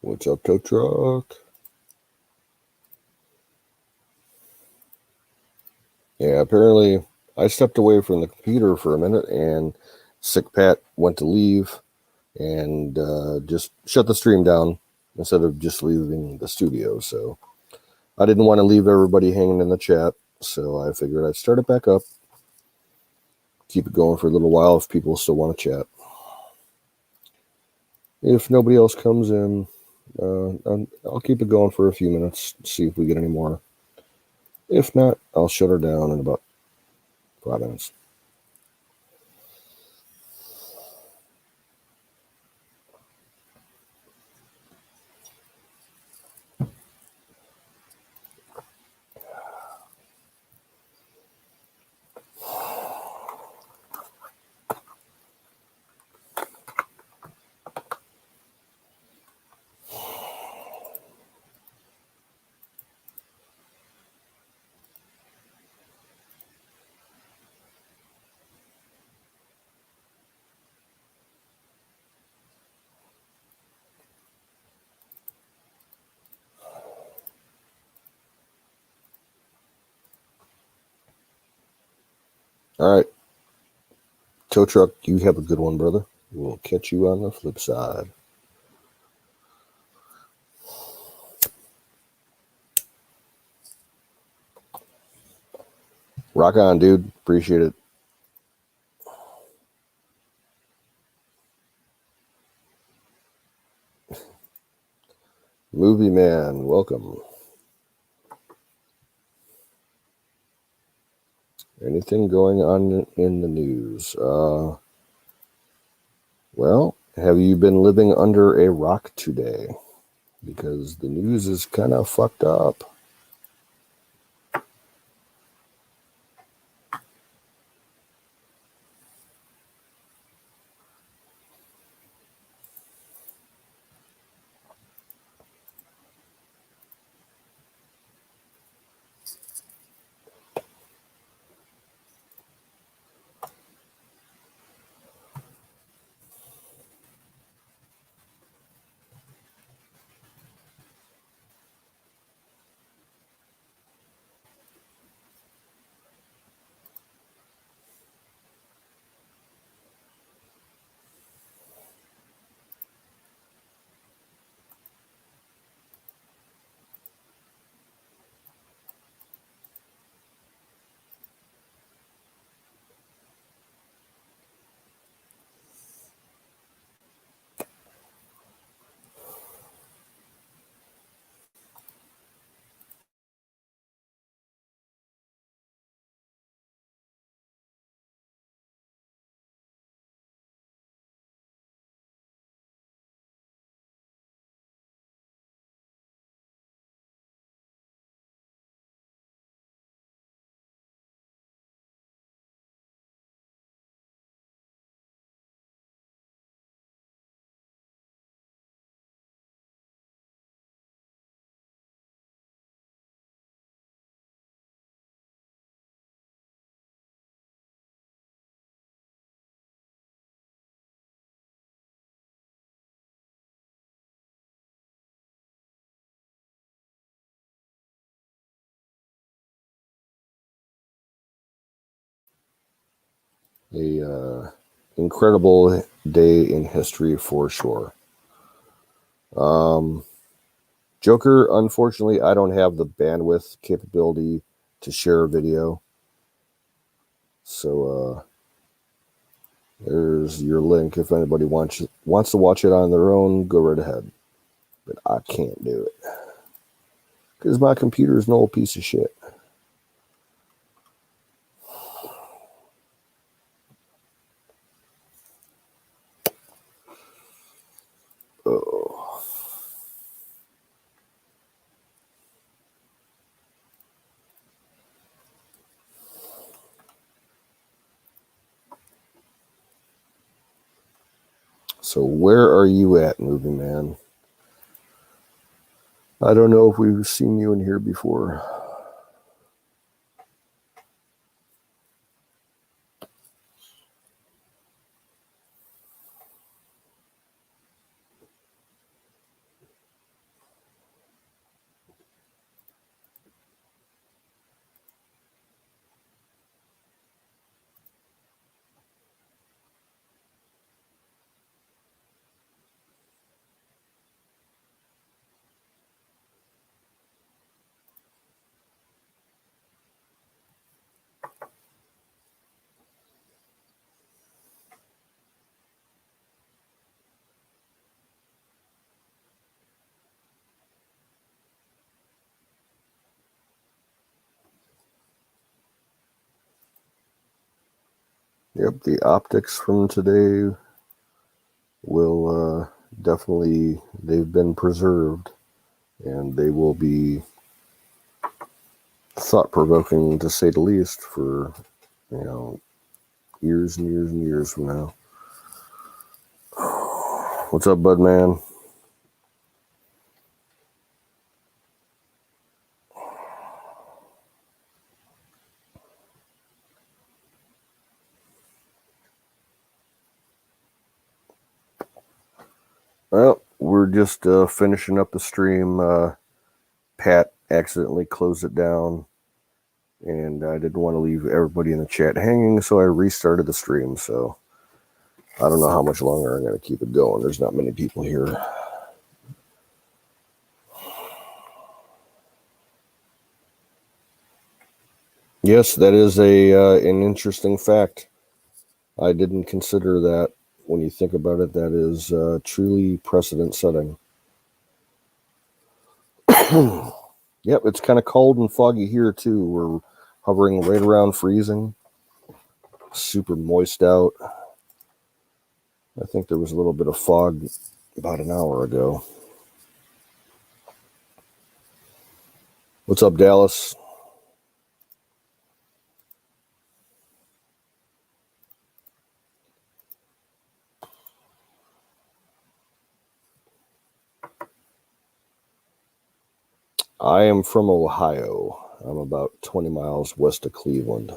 What's up, tow truck? Yeah, apparently I stepped away from the computer for a minute and Sick Pat went to leave and just shut the stream down instead of just leaving the studio. So I didn't want to leave everybody hanging in the chat. So I figured I'd start it back up, keep it going for a little while if people still want to chat. If nobody else comes in, I'll keep it going for a few minutes, see if we get any more. If not, I'll shut her down in about 5 minutes. All right. Tow truck, you have a good one, brother. We'll catch you on the flip side. Rock on, dude. Appreciate it. Movie man, welcome. Anything going on in the news? Well, have you been living under a rock today? Because the news is kind of fucked up. A incredible day in history for sure. Joker, unfortunately, I don't have the bandwidth capability to share a video. So there's your link. If anybody wants to watch it on their own, go right ahead. But I can't do it because my computer is an old piece of shit. Oh. So where are you at, movie man? I don't know if we've seen you in here before. Yep, the optics from today will definitely, they've been preserved, and they will be thought-provoking, to say the least, for, years and years and years from now. What's up, bud, man? Well, we're just finishing up the stream. Pat accidentally closed it down, and I didn't want to leave everybody in the chat hanging, so I restarted the stream. So I don't know how much longer I'm going to keep it going. There's not many people here. Yes, that is an interesting fact. I didn't consider that. When you think about it, that is truly precedent setting. Yep, it's kind of cold and foggy here too. We're hovering right around freezing. Super moist out. I think there was a little bit of fog about an hour ago. What's up, Dallas? I am from Ohio. I'm about 20 miles west of Cleveland.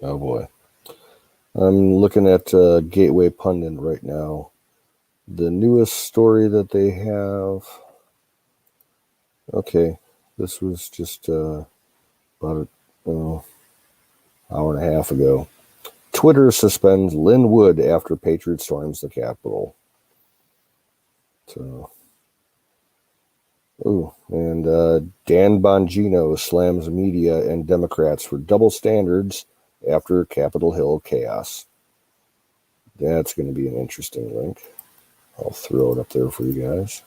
Oh boy. I'm looking at Gateway Pundit right now. The newest story that they have. Okay, this was just about an hour and a half ago. Twitter suspends Lynn Wood after Patriot storms the Capitol. So, and Dan Bongino slams media and Democrats for double standards after Capitol Hill chaos. That's going to be an interesting link. I'll throw it up there for you guys.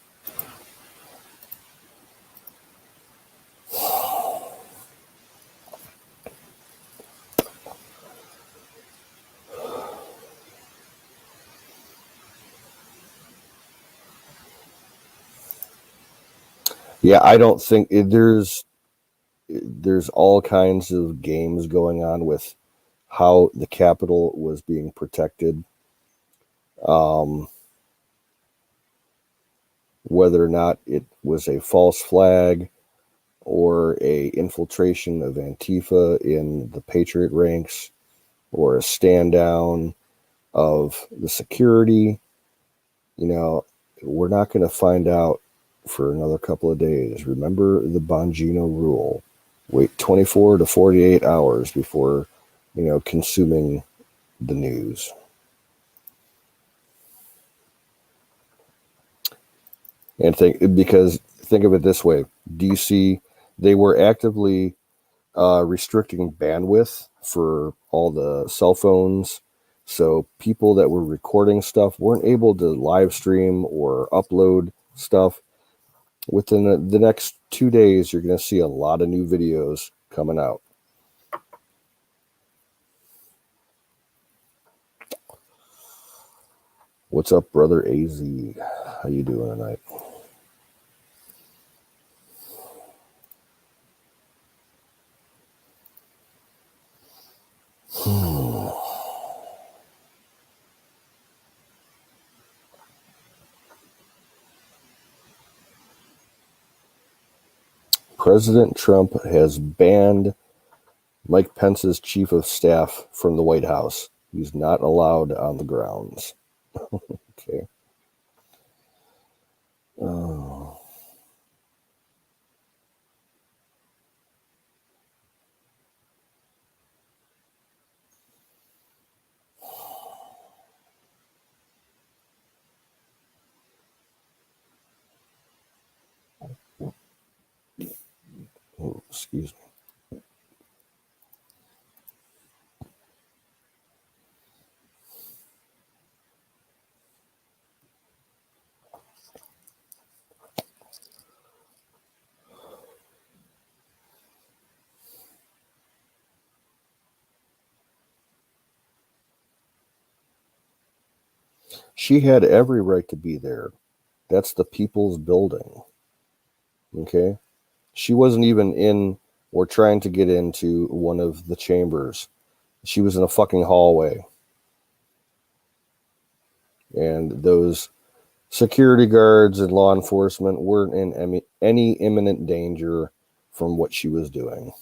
Yeah, I don't think there's all kinds of games going on with how the Capitol was being protected. Whether or not it was a false flag or a infiltration of Antifa in the Patriot ranks or a stand down of the security, we're not going to find out for another couple of days. Remember the Bongino rule. Wait 24 to 48 hours before, consuming the news. And think of it this way. DC, they were actively restricting bandwidth for all the cell phones. So people that were recording stuff weren't able to live stream or upload stuff. Within the next 2 days, you're going to see a lot of new videos coming out. What's up, brother AZ? How you doing tonight? President Trump has banned Mike Pence's chief of staff from the White House. He's not allowed on the grounds. Okay. Oh. Excuse me. She had every right to be there. That's the people's building. Okay? She wasn't even in or trying to get into one of the chambers. She was in a fucking hallway. And those security guards and law enforcement weren't in any imminent danger from what she was doing.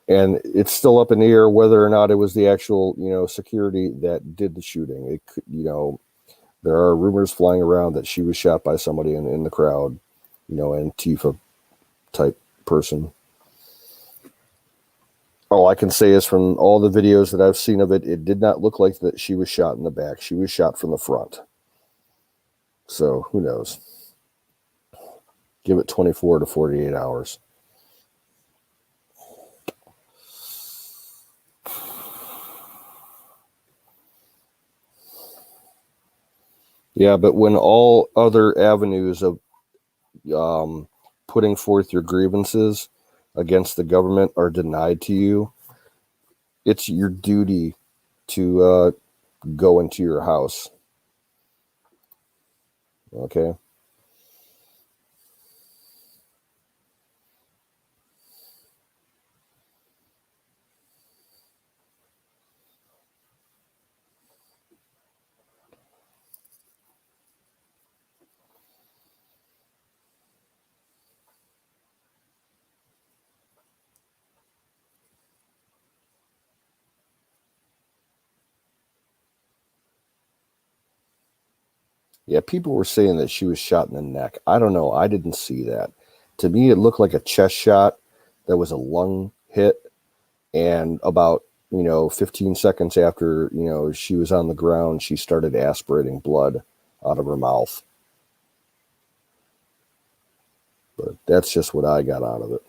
And it's still up in the air whether or not it was the actual, security that did the shooting. It could, there are rumors flying around that she was shot by somebody in the crowd, Antifa type person. All I can say is from all the videos that I've seen of it, it did not look like that she was shot in the back. She was shot from the front. So who knows? Give it 24 to 48 hours. Yeah, but when all other avenues of putting forth your grievances against the government are denied to you, it's your duty to go into your house. Okay? Yeah, people were saying that she was shot in the neck. I don't know. I didn't see that. To me, it looked like a chest shot that was a lung hit. And about, 15 seconds after, she was on the ground, she started aspirating blood out of her mouth. But that's just what I got out of it.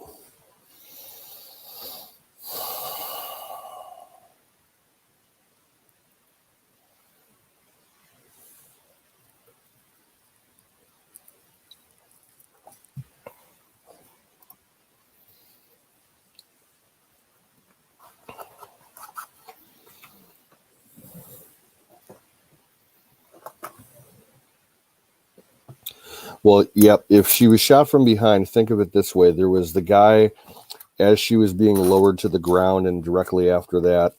Well, yep. If she was shot from behind, think of it this way. There was the guy as she was being lowered to the ground, and directly after that,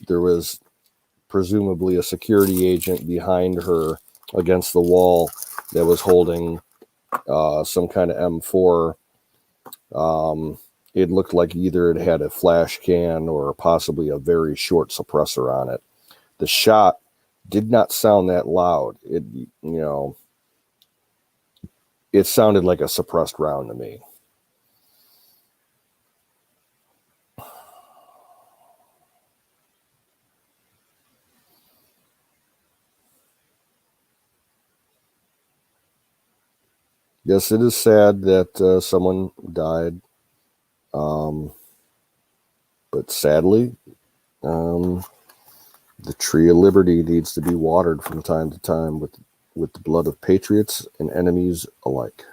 there was presumably a security agent behind her against the wall that was holding some kind of M4. It looked like either it had a flash can or possibly a very short suppressor on it. The shot did not sound that loud. It sounded like a suppressed round to me. Yes, it is sad that someone died. But sadly, the tree of liberty needs to be watered from time to time with the blood of patriots and enemies alike.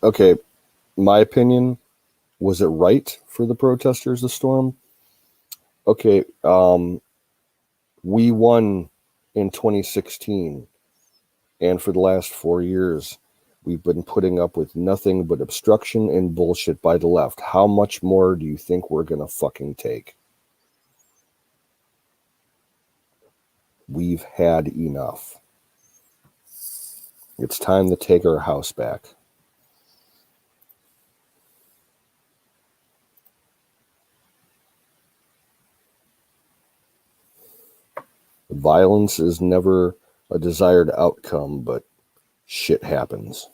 okay, my opinion, was it right for the protesters to storm? Okay, we won in 2016, and for the last 4 years, we've been putting up with nothing but obstruction and bullshit by the left. How much more do you think we're gonna fucking take? We've had enough. It's time to take our house back. Violence is never a desired outcome, but shit happens.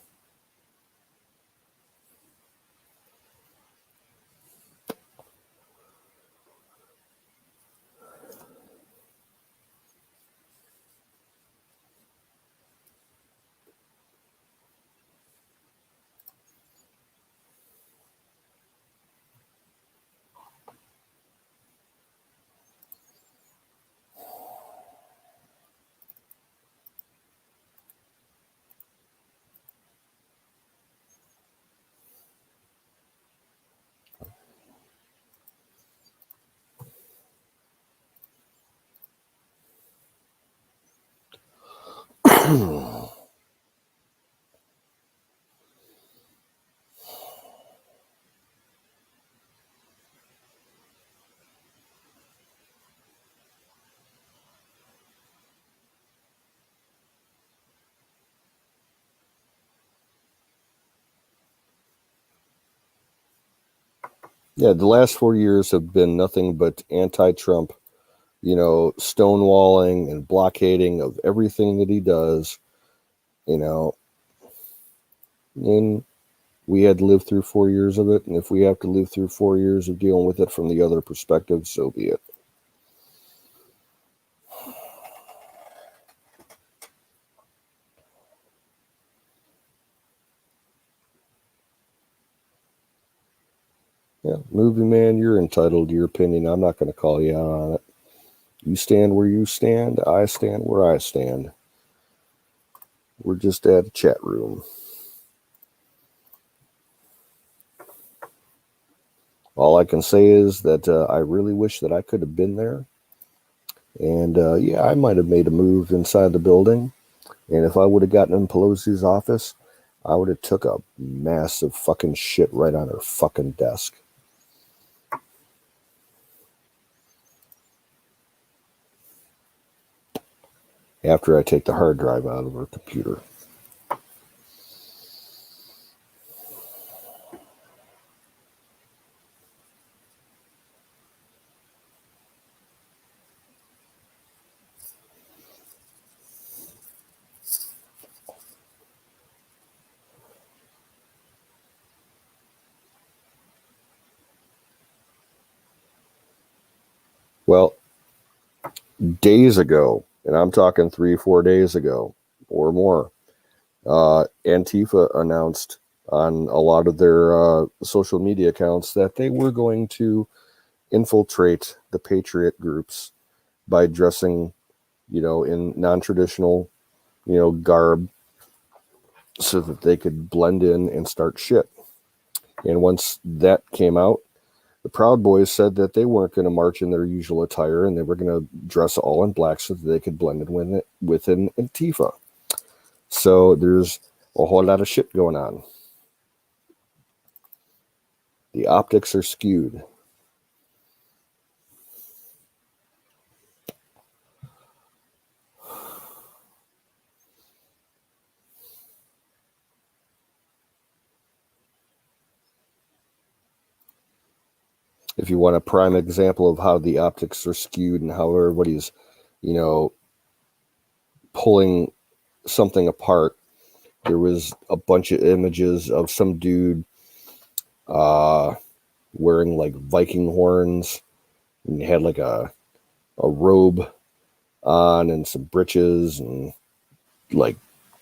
Yeah, the last 4 years have been nothing but anti-Trump, stonewalling and blockading of everything that he does, and we had to live through 4 years of it. And if we have to live through 4 years of dealing with it from the other perspective, so be it. Yeah, movie man, you're entitled to your opinion. I'm not going to call you out on it. You stand where you stand. I stand where I stand. We're just at a chat room. All I can say is that I really wish that I could have been there. And yeah, I might have made a move inside the building. And if I would have gotten in Pelosi's office, I would have took a massive fucking shit right on her fucking desk. After I take the hard drive out of her computer. Well, days ago, and I'm talking 3-4 days ago or more, Antifa announced on a lot of their social media accounts that they were going to infiltrate the patriot groups by dressing, in non-traditional, garb so that they could blend in and start shit. And once that came out, the Proud Boys said that they weren't going to march in their usual attire and they were going to dress all in black so that they could blend in within Antifa. So there's a whole lot of shit going on. The optics are skewed. If you want a prime example of how the optics are skewed and how everybody's, pulling something apart, there was a bunch of images of some dude wearing like Viking horns, and he had like a robe on and some breeches and like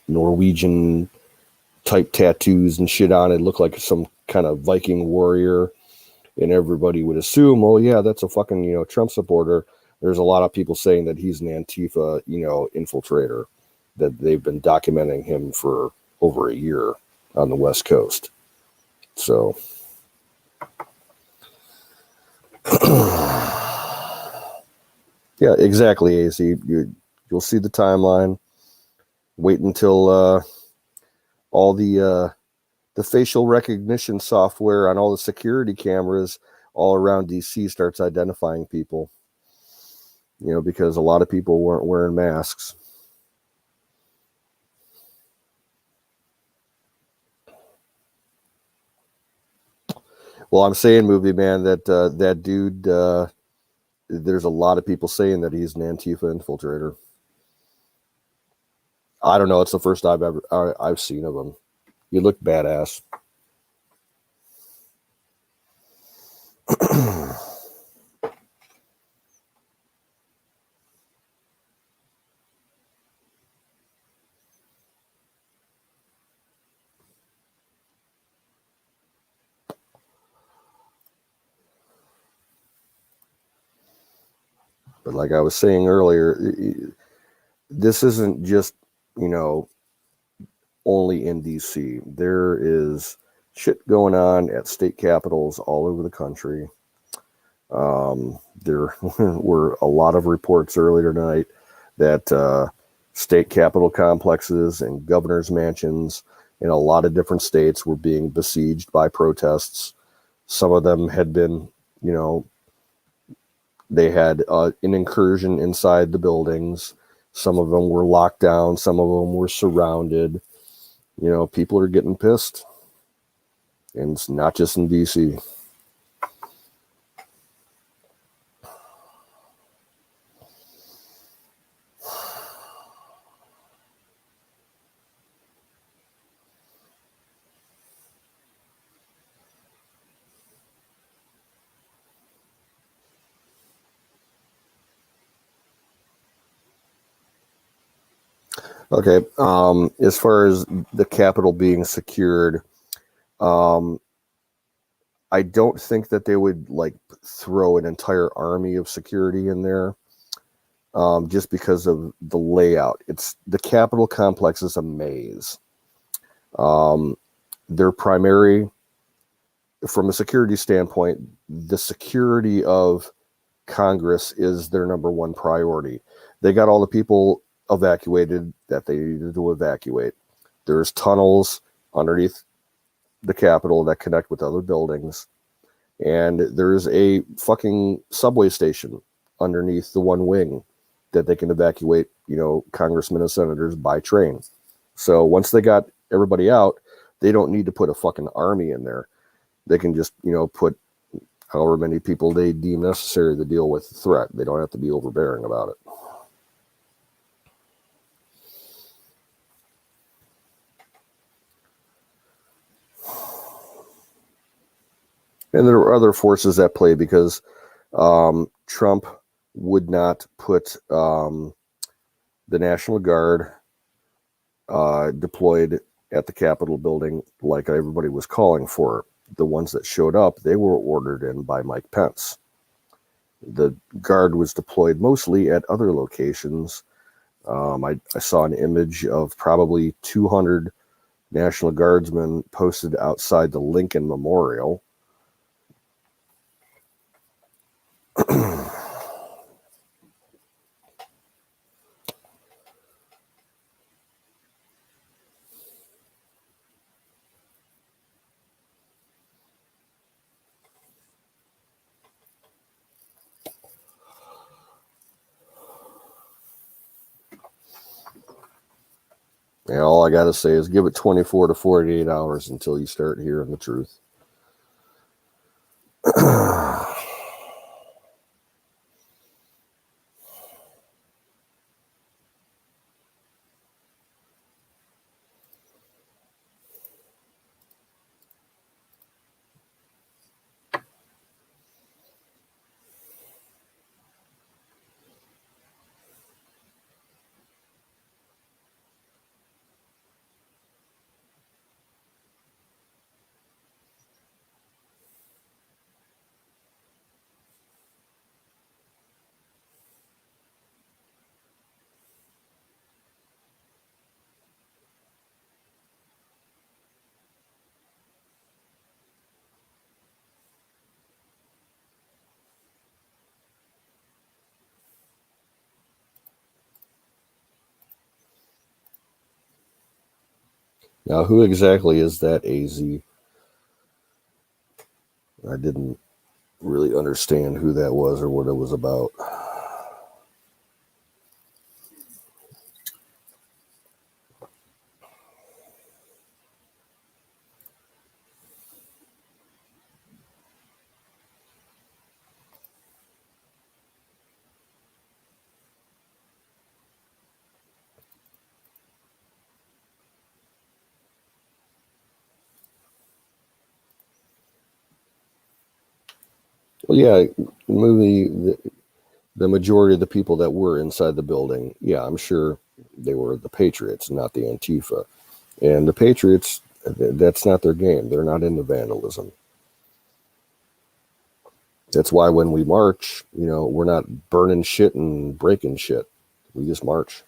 Norwegian type tattoos and shit on it. Looked like some kind of Viking warrior. And everybody would assume, oh yeah, that's a fucking, Trump supporter. There's a lot of people saying that he's an Antifa, infiltrator, that they've been documenting him for over a year on the West Coast. So, yeah, exactly, AC. You'll see the timeline. Wait until all the facial recognition software on all the security cameras all around DC starts identifying people. Because a lot of people weren't wearing masks. Well, I'm saying, movie man, that that dude. There's a lot of people saying that he's an Antifa infiltrator. I don't know. It's the first I've seen of him. You look badass. But like I was saying earlier, this isn't just, you know, only in DC. There is shit going on at state capitals all over the country. There were a lot of reports earlier tonight that state capitol complexes and governor's mansions in a lot of different states were being besieged by protests. Some of them had been, you know, they had an incursion inside the buildings. Some of them were locked down. Some of them were surrounded. People are getting pissed. And it's not just in DC. Okay. As far as the Capitol being secured, um, I don't think that they would like throw an entire army of security in there, just because of the layout. It's the Capitol complex is a maze. Um, their primary, from a security standpoint, the security of Congress is their number one priority. They got all the people evacuated that they needed to evacuate. There's tunnels underneath the Capitol that connect with other buildings. And there's a fucking subway station underneath the one wing that they can evacuate, congressmen and senators by train. So once they got everybody out, they don't need to put a fucking army in there. They can just, put however many people they deem necessary to deal with the threat. They don't have to be overbearing about it. And there are other forces at play because Trump would not put the National Guard deployed at the Capitol building like everybody was calling for. The ones that showed up, they were ordered in by Mike Pence. The Guard was deployed mostly at other locations. I saw an image of probably 200 National Guardsmen posted outside the Lincoln Memorial. And all I got to say is give it 24 to 48 hours until you start hearing the truth. Now, who exactly is that AZ? I didn't really understand who that was or what it was about. Well, yeah, the majority of the people that were inside the building, yeah, I'm sure they were the Patriots, not the Antifa. And the Patriots, that's not their game. They're not into vandalism. That's why when we march, we're not burning shit and breaking shit. We just march.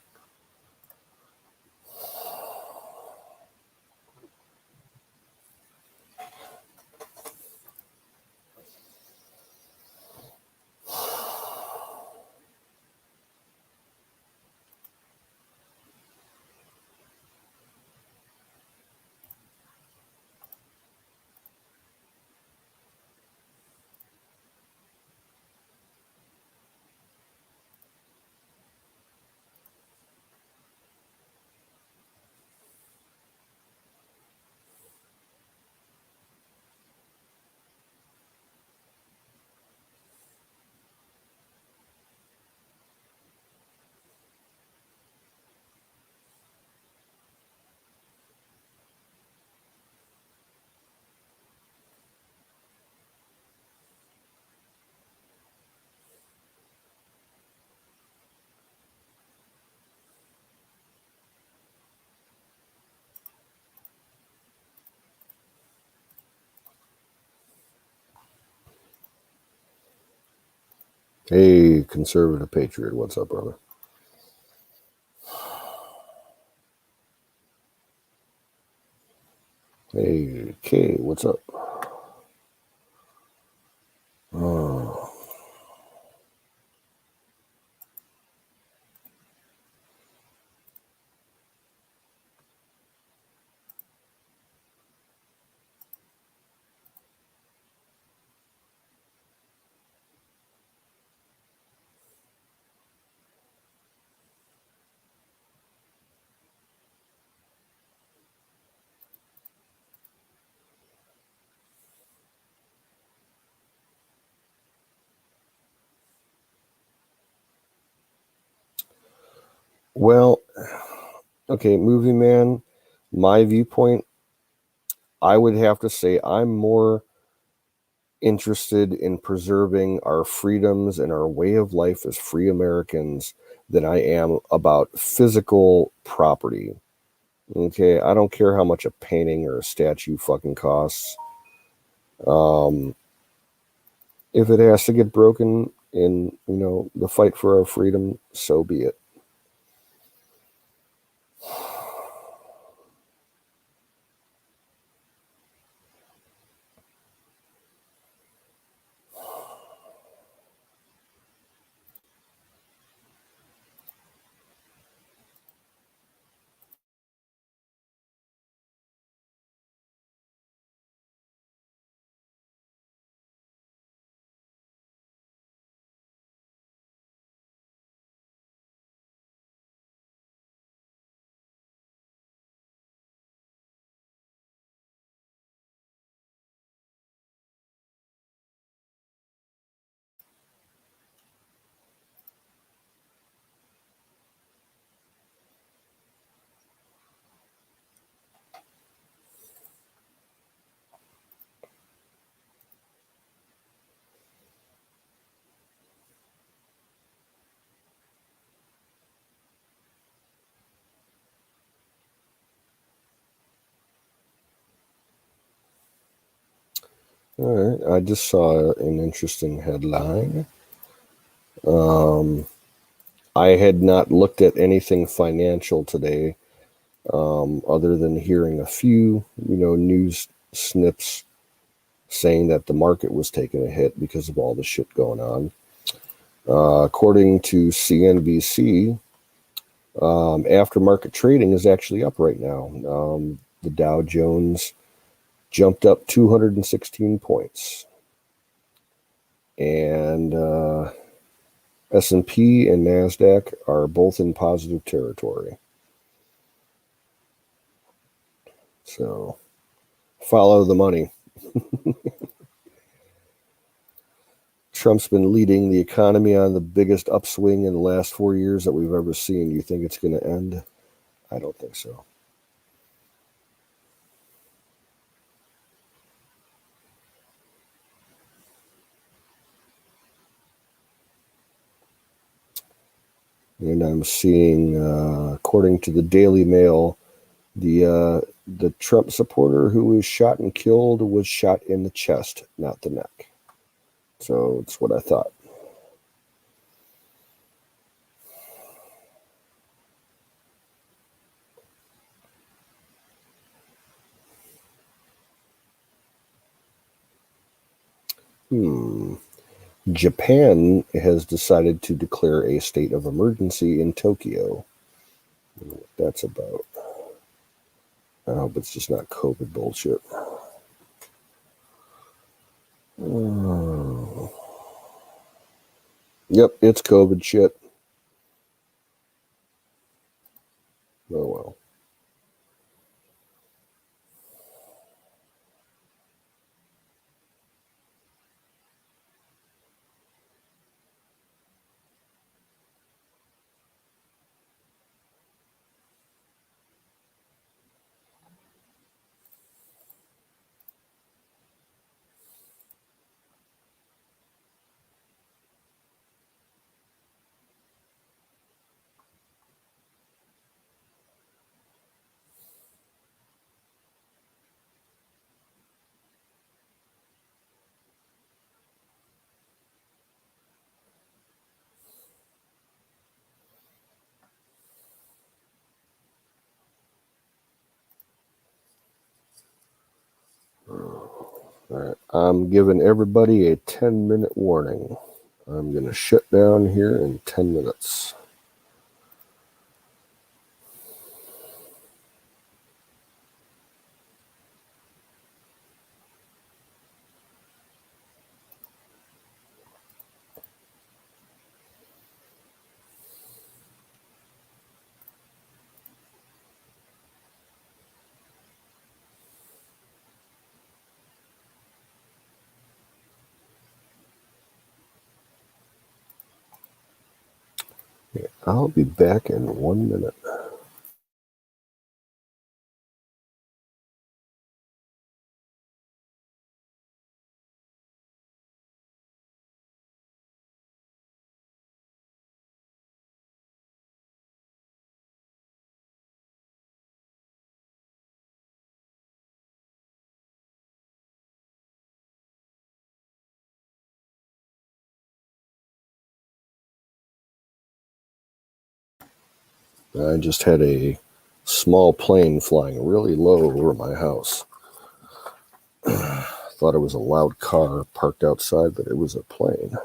Hey, conservative patriot, what's up, brother? Hey, Kay, what's up? Oh. Well, okay, movie man, my viewpoint, I would have to say I'm more interested in preserving our freedoms and our way of life as free Americans than I am about physical property. Okay, I don't care how much a painting or a statue fucking costs. Um, if it has to get broken in, the fight for our freedom, so be it. All right, I just saw an interesting headline. Um, I had not looked at anything financial today, other than hearing a few, news snips saying that the market was taking a hit because of all the shit going on. According to CNBC, aftermarket trading is actually up right now. the Dow Jones jumped up 216 points. And S&P and NASDAQ are both in positive territory. So follow the money. Trump's been leading the economy on the biggest upswing in the last 4 years that we've ever seen. You think it's going to end? I don't think so. And I'm seeing, according to the Daily Mail, the Trump supporter who was shot and killed was shot in the chest, not the neck. So it's what I thought. Japan has decided to declare a state of emergency in Tokyo. I don't know what that's about. I hope it's just not COVID bullshit. Yep, it's COVID shit. Oh well. All right, I'm giving everybody a 10-minute warning. I'm going to shut down here in 10 minutes. I'll be back in 1 minute. I just had a small plane flying really low over my house. Thought it was a loud car parked outside, but it was a plane.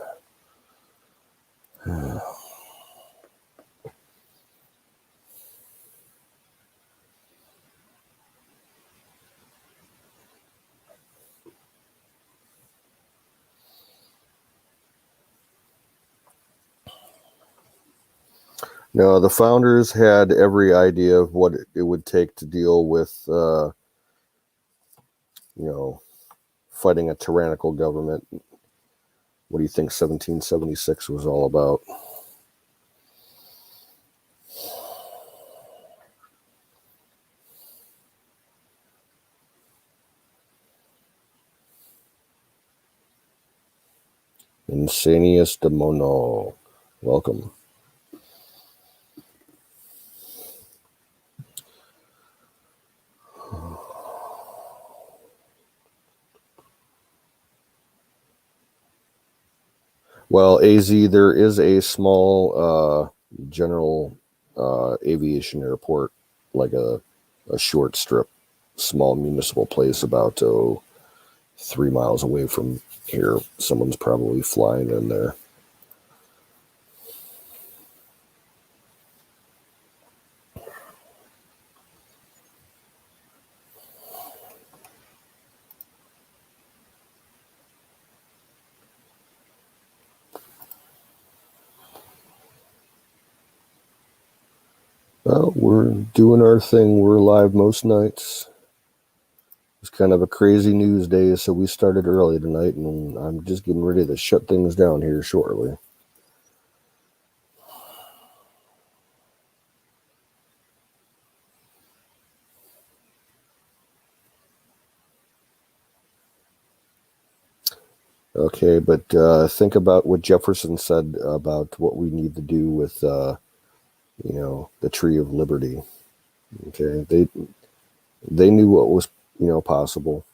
No, the founders had every idea of what it would take to deal with, fighting a tyrannical government. What do you think 1776 was all about? Insanius Demono. Welcome. Well, AZ, there is a small general aviation airport, like a short strip, small municipal place about 3 miles away from here. Someone's probably flying in there. Well, we're doing our thing. We're live most nights. It's kind of a crazy news day, so we started early tonight, and I'm just getting ready to shut things down here shortly. Okay, but think about what Jefferson said about what we need to do with, the Tree of Liberty. Okay, they knew what was, possible.